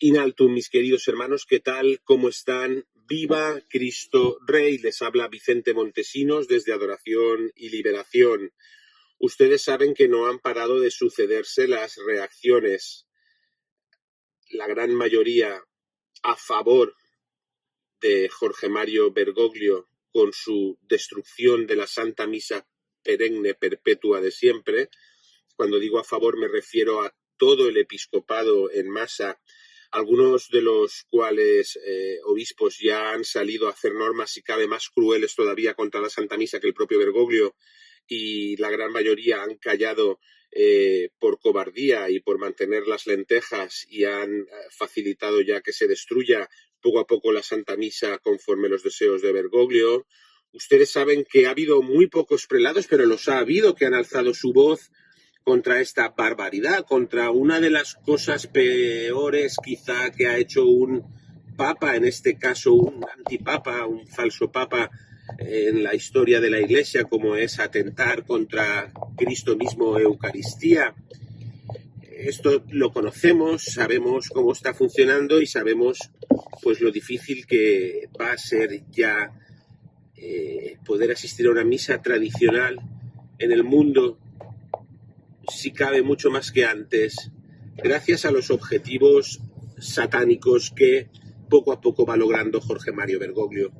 In altum, mis queridos hermanos, ¿qué tal? ¿Cómo están? ¡Viva Cristo Rey! Les habla Vicente Montesinos desde Adoración y Liberación. Ustedes saben que no han parado de sucederse las reacciones, la gran mayoría a favor de Jorge Mario Bergoglio con su destrucción de la Santa Misa perenne, perpetua de siempre. Cuando digo a favor me refiero a todo el episcopado en masa, algunos de los cuales obispos ya han salido a hacer normas, si cabe, más crueles todavía contra la Santa Misa que el propio Bergoglio, y la gran mayoría han callado por cobardía y por mantener las lentejas y han facilitado ya que se destruya poco a poco la Santa Misa conforme los deseos de Bergoglio. Ustedes saben que ha habido muy pocos prelados, pero los ha habido, que han alzado su voz contra esta barbaridad, contra una de las cosas peores quizá que ha hecho un papa, en este caso un antipapa, un falso papa en la historia de la Iglesia, como es atentar contra Cristo mismo, Eucaristía. Esto lo conocemos, sabemos cómo está funcionando y sabemos pues lo difícil que va a ser ya poder asistir a una misa tradicional en el mundo, si cabe mucho más que antes, gracias a los objetivos satánicos que poco a poco va logrando Jorge Mario Bergoglio.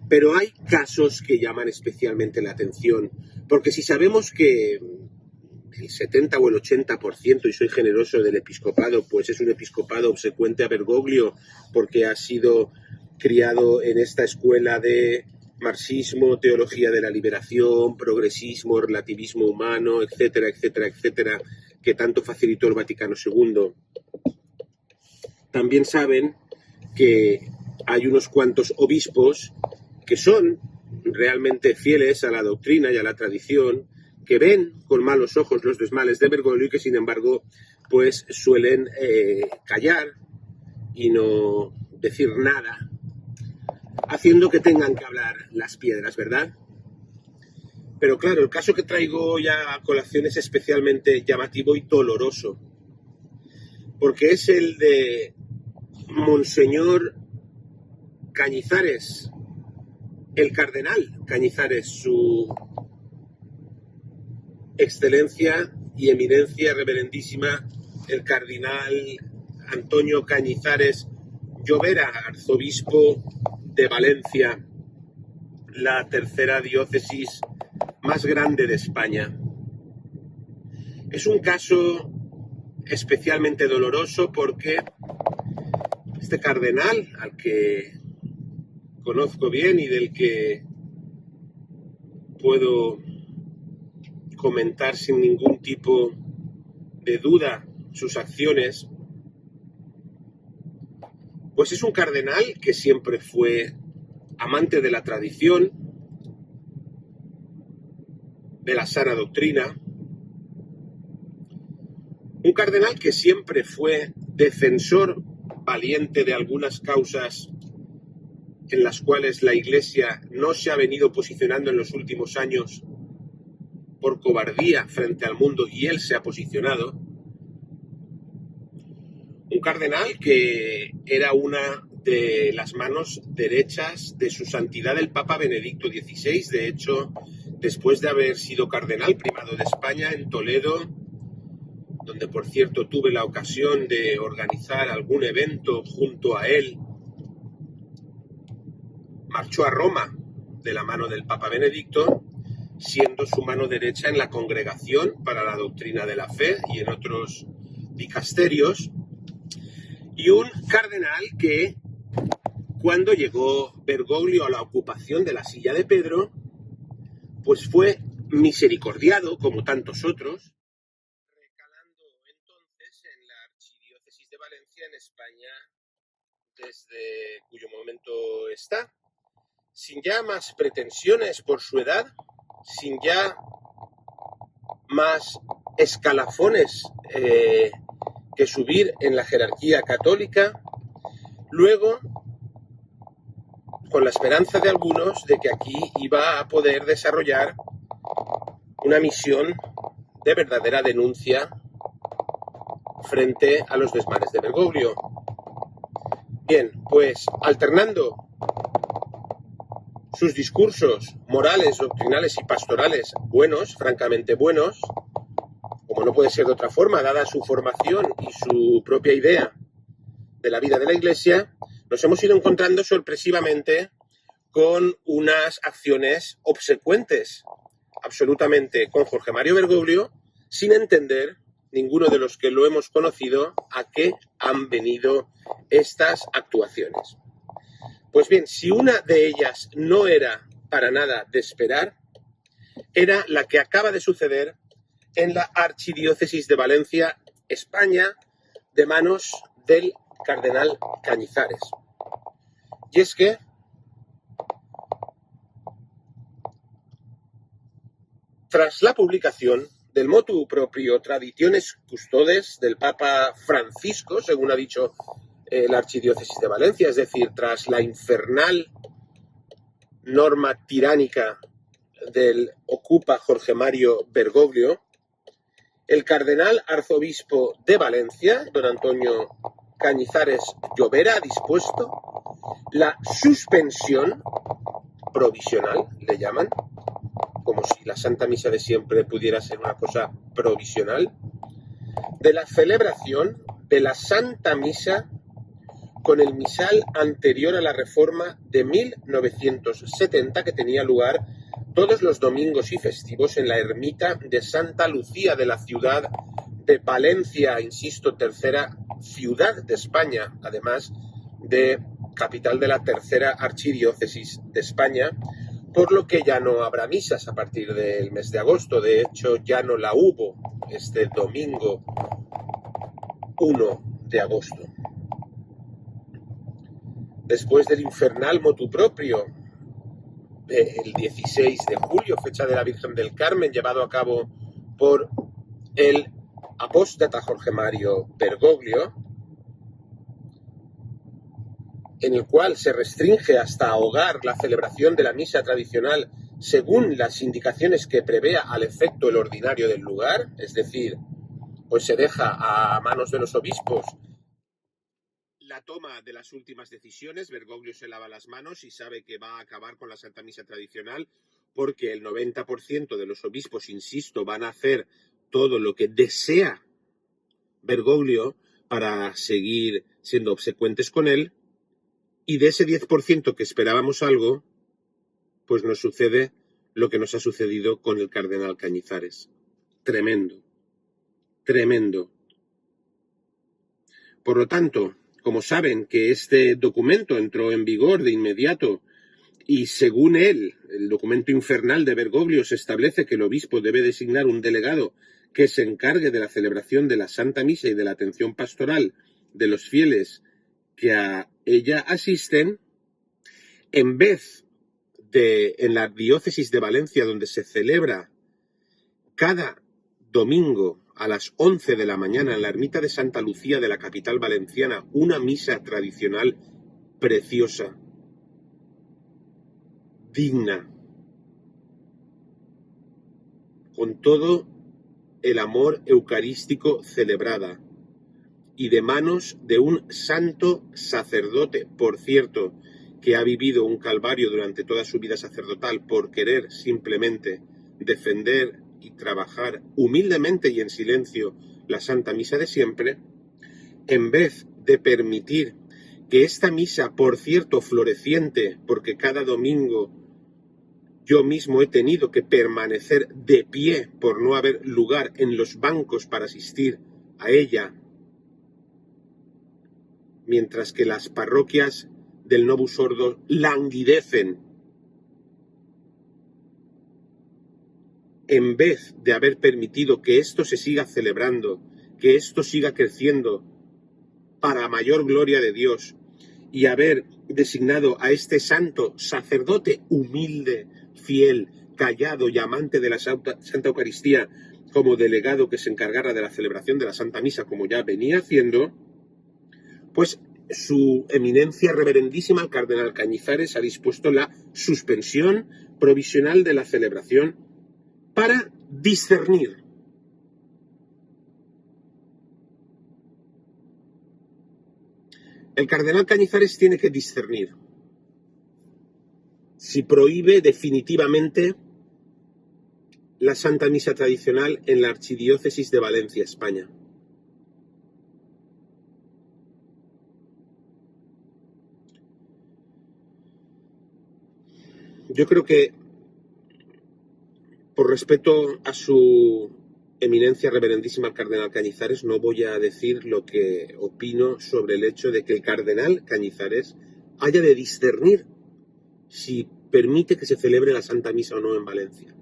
Pero hay casos que llaman especialmente la atención, porque si sabemos que el 70 o el 80%, y soy generoso, del episcopado, pues es un episcopado obsecuente a Bergoglio, porque ha sido criado en esta escuela de marxismo, teología de la liberación, progresismo, relativismo humano, etcétera, etcétera, etcétera, que tanto facilitó el Vaticano II. También saben que hay unos cuantos obispos que son realmente fieles a la doctrina y a la tradición, que ven con malos ojos los desmales de Bergoglio y que, sin embargo, pues suelen callar y no decir nada, haciendo que tengan que hablar las piedras, ¿verdad? Pero claro, el caso que traigo ya a colación es especialmente llamativo y doloroso, porque es el de Monseñor Cañizares, el cardenal Cañizares, su excelencia y eminencia reverendísima, el cardenal Antonio Cañizares Llovera, arzobispo de Valencia, la tercera diócesis más grande de España. Es un caso especialmente doloroso porque este cardenal, al que conozco bien y del que puedo comentar sin ningún tipo de duda sus acciones, pues es un cardenal que siempre fue amante de la tradición, de la sana doctrina, un cardenal que siempre fue defensor valiente de algunas causas en las cuales la Iglesia no se ha venido posicionando en los últimos años por cobardía frente al mundo, y él se ha posicionado. Un cardenal que era una de las manos derechas de su santidad el Papa Benedicto XVI. De hecho, después de haber sido cardenal primado de España en Toledo, donde por cierto tuve la ocasión de organizar algún evento junto a él, marchó a Roma de la mano del Papa Benedicto, siendo su mano derecha en la Congregación para la Doctrina de la Fe y en otros dicasterios, y un cardenal que, cuando llegó Bergoglio a la ocupación de la silla de Pedro, pues fue misericordiado, como tantos otros, recalando entonces en la archidiócesis de Valencia, en España, desde cuyo momento está, sin ya más pretensiones por su edad, sin ya más escalafones que subir en la jerarquía católica, luego con la esperanza de algunos de que aquí iba a poder desarrollar una misión de verdadera denuncia frente a los desmanes de Bergoglio. Bien, pues alternando sus discursos morales, doctrinales y pastorales buenos, francamente buenos, como no puede ser de otra forma, dada su formación y su propia idea de la vida de la Iglesia, nos hemos ido encontrando sorpresivamente con unas acciones obsecuentes, absolutamente, con Jorge Mario Bergoglio, sin entender, ninguno de los que lo hemos conocido, a qué han venido estas actuaciones. Pues bien, si una de ellas no era para nada de esperar, era la que acaba de suceder en la Archidiócesis de Valencia, España, de manos del cardenal Cañizares. Y es que tras la publicación del motu proprio Traditiones Custodes del Papa Francisco, según ha dicho la Archidiócesis de Valencia, es decir, tras la infernal norma tiránica del ocupa Jorge Mario Bergoglio, el cardenal arzobispo de Valencia, don Antonio Cañizares Llovera, ha dispuesto la suspensión provisional, le llaman, como si la Santa Misa de siempre pudiera ser una cosa provisional, de la celebración de la Santa Misa con el misal anterior a la reforma de 1970, que tenía lugar todos los domingos y festivos en la ermita de Santa Lucía de la ciudad de Valencia, insisto, tercera ciudad de España, además de capital de la tercera archidiócesis de España, por lo que ya no habrá misas a partir del mes de agosto. De hecho, ya no la hubo este domingo 1 de agosto. Después del infernal motu proprio, el 16 de julio, fecha de la Virgen del Carmen, llevado a cabo por el apóstata Jorge Mario Bergoglio, en el cual se restringe hasta ahogar la celebración de la misa tradicional según las indicaciones que prevea al efecto el ordinario del lugar, es decir, pues se deja a manos de los obispos la toma de las últimas decisiones. Bergoglio se lava las manos y sabe que va a acabar con la Santa Misa tradicional porque el 90% de los obispos, insisto, van a hacer todo lo que desea Bergoglio para seguir siendo obsecuentes con él, y de ese 10% que esperábamos algo, pues nos sucede lo que nos ha sucedido con el cardenal Cañizares. Tremendo, tremendo. Por lo tanto, como saben que este documento entró en vigor de inmediato y según él, el documento infernal de Bergoglio, se establece que el obispo debe designar un delegado que se encargue de la celebración de la Santa Misa y de la atención pastoral de los fieles que a ella asisten, en vez de en la diócesis de Valencia, donde se celebra cada domingo a las 11 de la mañana en la ermita de Santa Lucía de la capital valenciana, una misa tradicional preciosa, digna, con todo el amor eucarístico celebrada y de manos de un santo sacerdote, por cierto, que ha vivido un calvario durante toda su vida sacerdotal por querer simplemente defender y trabajar humildemente y en silencio la Santa Misa de siempre, en vez de permitir que esta misa, por cierto, floreciente, porque cada domingo yo mismo he tenido que permanecer de pie por no haber lugar en los bancos para asistir a ella, mientras que las parroquias del Novus Ordo languidecen, en vez de haber permitido que esto se siga celebrando, que esto siga creciendo para mayor gloria de Dios, y haber designado a este santo sacerdote humilde, fiel, callado y amante de la Santa Eucaristía como delegado que se encargara de la celebración de la Santa Misa, como ya venía haciendo, pues su eminencia reverendísima, el cardenal Cañizares, ha dispuesto la suspensión provisional de la celebración para discernir El cardenal Cañizares tiene que discernir si prohíbe definitivamente la Santa Misa tradicional en la Archidiócesis de Valencia, España. Yo creo que, por respeto a su eminencia reverendísima el cardenal Cañizares, no voy a decir lo que opino sobre el hecho de que el cardenal Cañizares haya de discernir si permite que se celebre la Santa Misa o no en Valencia.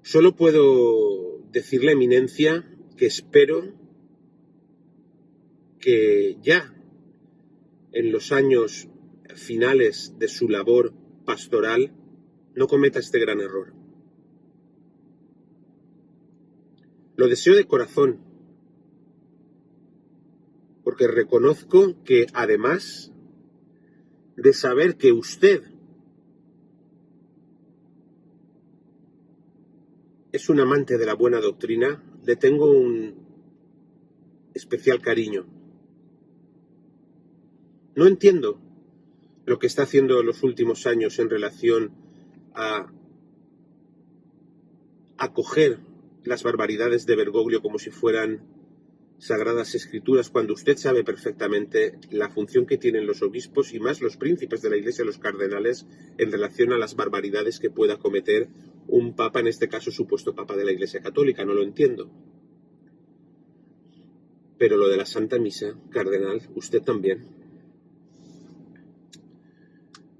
Solo puedo decirle, eminencia, que espero que ya en los años finales de su labor pastoral no cometa este gran error. Lo deseo de corazón, porque reconozco que además de saber que usted es un amante de la buena doctrina, le tengo un especial cariño. No entiendo lo que está haciendo en los últimos años en relación a acoger las barbaridades de Bergoglio como si fueran sagradas escrituras, cuando usted sabe perfectamente la función que tienen los obispos y más los príncipes de la Iglesia, los cardenales, en relación a las barbaridades que pueda cometer un papa, en este caso supuesto papa de la Iglesia Católica. No lo entiendo. Pero lo de la Santa Misa, cardenal, usted también.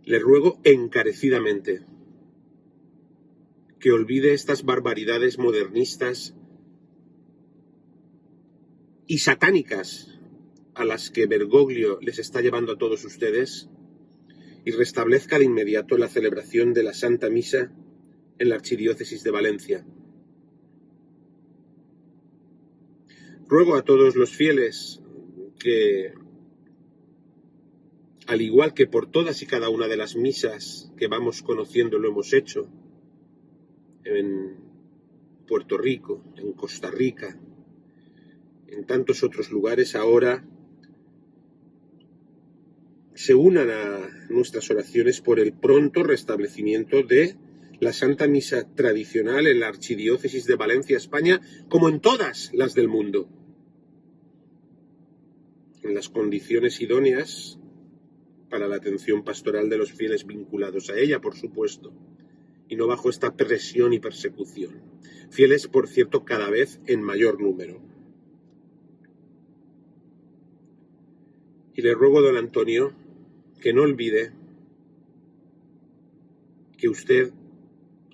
Le ruego encarecidamente que olvide estas barbaridades modernistas y satánicas a las que Bergoglio les está llevando a todos ustedes y restablezca de inmediato la celebración de la Santa Misa en la Archidiócesis de Valencia. Ruego a todos los fieles que, al igual que por todas y cada una de las misas que vamos conociendo lo hemos hecho, en Puerto Rico, en Costa Rica, en tantos otros lugares, ahora se unan a nuestras oraciones por el pronto restablecimiento de la Santa Misa tradicional en la Archidiócesis de Valencia, España, como en todas las del mundo, en las condiciones idóneas para la atención pastoral de los fieles vinculados a ella, por supuesto, y no bajo esta presión y persecución. Fieles, por cierto, cada vez en mayor número. Y le ruego, don Antonio, que no olvide que usted,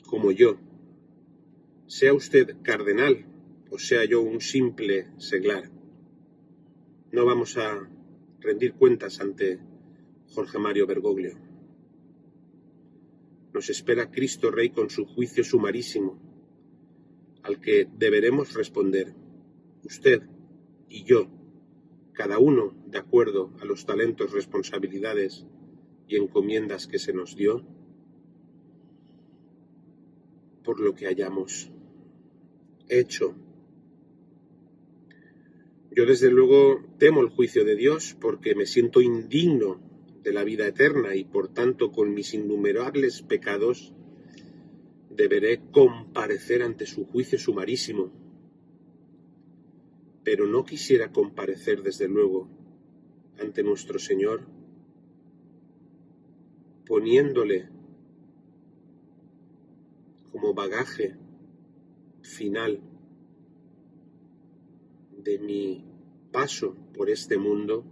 como yo, sea usted cardenal o sea yo un simple seglar, no vamos a rendir cuentas ante Jorge Mario Bergoglio. Nos espera Cristo Rey con su juicio sumarísimo, al que deberemos responder, usted y yo, cada uno de acuerdo a los talentos, responsabilidades y encomiendas que se nos dio, por lo que hayamos hecho. Yo desde luego temo el juicio de Dios porque me siento indigno de la vida eterna y por tanto con mis innumerables pecados deberé comparecer ante su juicio sumarísimo. Pero no quisiera comparecer desde luego ante nuestro Señor poniéndole como bagaje final de mi paso por este mundo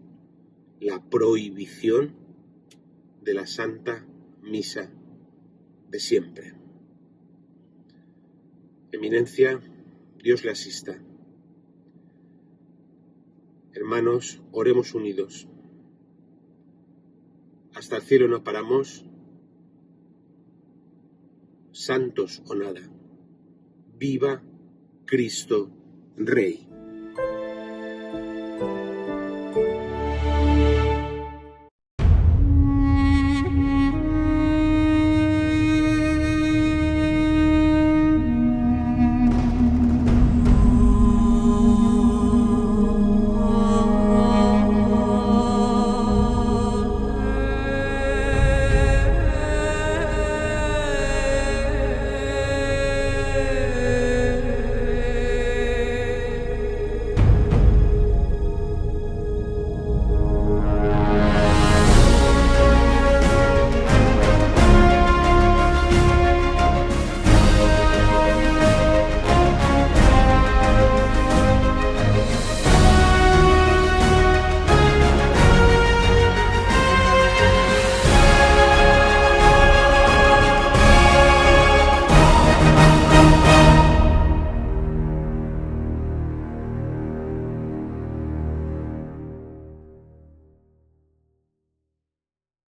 la prohibición de la Santa Misa de siempre. Eminencia, Dios le asista. Hermanos, oremos unidos. Hasta el cielo no paramos, santos o nada. Viva Cristo Rey.